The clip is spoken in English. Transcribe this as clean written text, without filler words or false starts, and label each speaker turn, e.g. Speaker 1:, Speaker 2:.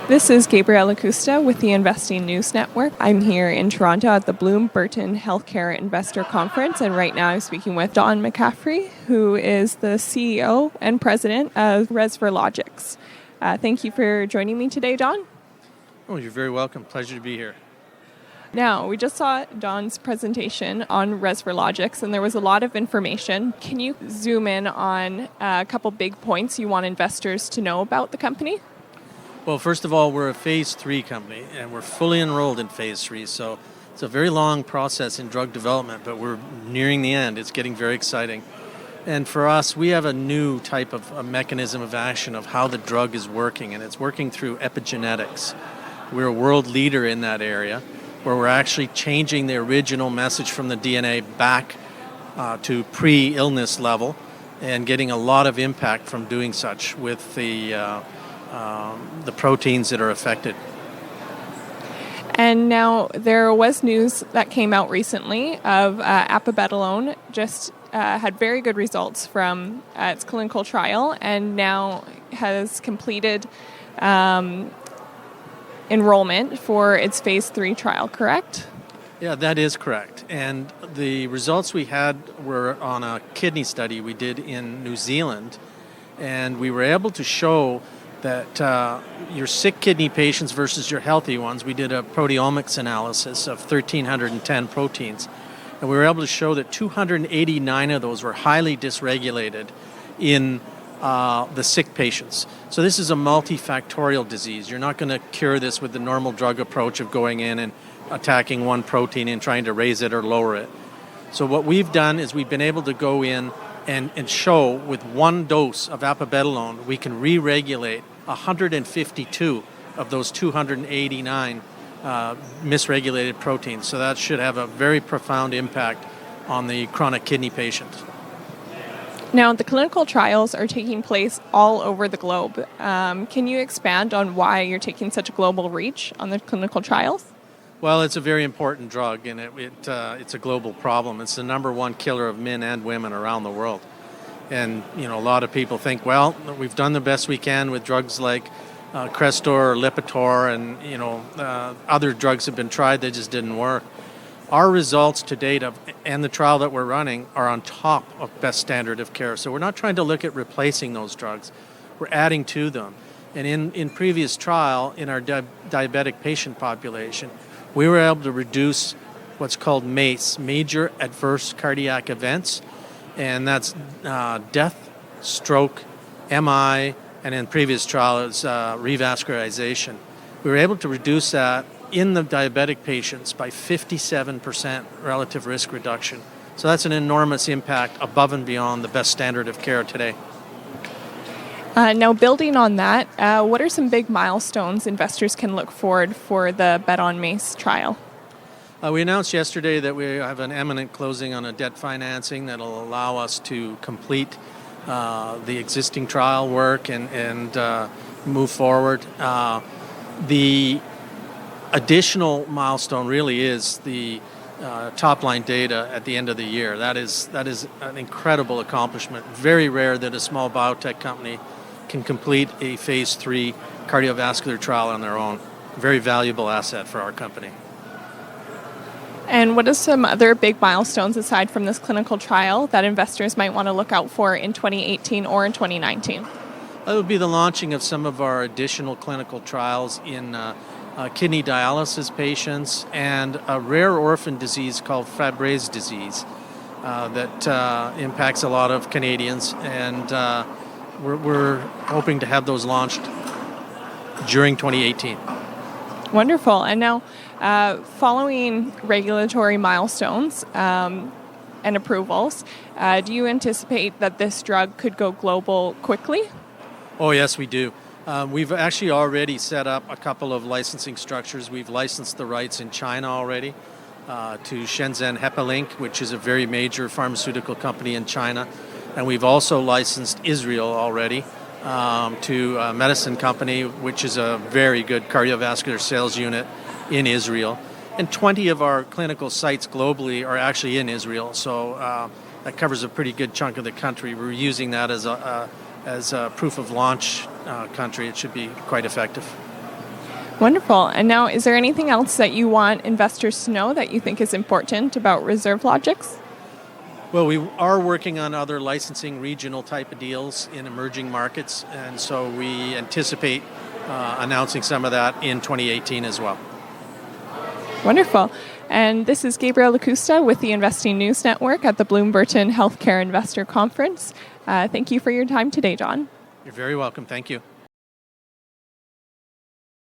Speaker 1: This is Gabrielle Acosta with the Investing News Network. I'm here in Toronto at the Bloom Burton Healthcare Investor Conference, and right now I'm speaking with Don McCaffrey, who is the CEO and President of Resverlogix. Thank you for joining me today, Don.
Speaker 2: Oh, you're very welcome. Pleasure to be here.
Speaker 1: Now, we just saw Don's presentation on Resverlogix, and there was a lot of information. Can you zoom in on a couple big points you want investors to know about the company?
Speaker 2: Well, first of all, we're a phase 3 company, and we're fully enrolled in phase 3, so it's a very long process in drug development, but we're nearing the end. It's getting very exciting. And for us, we have a new type of a mechanism of action of how the drug is working, and it's working through epigenetics. We're a world leader in that area, where we're actually changing the original message from the DNA back to pre-illness level and getting a lot of impact from doing such with the proteins that are affected.
Speaker 1: And now there was news that came out recently of apabetolone just had very good results from its clinical trial and now has completed enrollment for its phase 3 trial, correct?
Speaker 2: Yeah, that is correct. And the results we had were on a kidney study we did in New Zealand, and we were able to show that your sick kidney patients versus your healthy ones, we did a proteomics analysis of 1,310 proteins, and we were able to show that 289 of those were highly dysregulated in the sick patients. So this is a multifactorial disease. You're not going to cure this with the normal drug approach of going in and attacking one protein and trying to raise it or lower it. So what we've done is we've been able to go in and show with one dose of apabetolone, we can re-regulate 152 of those 289 misregulated proteins. So that should have a very profound impact on the chronic kidney patient.
Speaker 1: Now, the clinical trials are taking place all over the globe. Can you expand on why you're taking such a global reach on the clinical trials?
Speaker 2: Well, it's a very important drug, and it's a global problem. It's the number one killer of men and women around the world. And, a lot of people think, well, we've done the best we can with drugs like Crestor or Lipitor, and, other drugs have been tried, they just didn't work. Our results to date and the trial that we're running are on top of best standard of care. So we're not trying to look at replacing those drugs. We're adding to them. And in previous trial, in our diabetic patient population, we were able to reduce what's called MACE, major adverse cardiac events, and that's death, stroke, MI, and in previous trial it's revascularization. We were able to reduce that in the diabetic patients by 57% relative risk reduction. So that's an enormous impact above and beyond the best standard of care today.
Speaker 1: Now, building on that, what are some big milestones investors can look forward for the BETonMACE trial?
Speaker 2: We announced yesterday that we have an imminent closing on a debt financing that will allow us to complete the existing trial work and move forward. The additional milestone really is the top-line data at the end of the year. That is an incredible accomplishment. Very rare that a small biotech company can complete a phase 3 cardiovascular trial on their own. Very valuable asset for our company.
Speaker 1: And what are some other big milestones aside from this clinical trial that investors might want to look out for in 2018 or in 2019?
Speaker 2: That would be the launching of some of our additional clinical trials in kidney dialysis patients and a rare orphan disease called Fabry's disease that impacts a lot of Canadians, and we're hoping to have those launched during 2018.
Speaker 1: Wonderful. And now, following regulatory milestones and approvals, do you anticipate that this drug could go global quickly?
Speaker 2: Oh, yes, we do. We've actually already set up a couple of licensing structures. We've licensed the rights in China already to Shenzhen Hepalink, which is a very major pharmaceutical company in China. And we've also licensed Israel already to a medicine company, which is a very good cardiovascular sales unit in Israel. And 20 of our clinical sites globally are actually in Israel, so that covers a pretty good chunk of the country. We're using that as a proof of launch country. It should be quite effective.
Speaker 1: Wonderful. And now, is there anything else that you want investors to know that you think is important about Resverlogix?
Speaker 2: Well, we are working on other licensing regional type of deals in emerging markets, and so we anticipate announcing some of that in 2018 as well.
Speaker 1: Wonderful. And this is Gabrielle Lacusta with the Investing News Network at the Bloom Burton Healthcare Investor Conference. Thank you for your time today, John.
Speaker 2: You're very welcome. Thank you.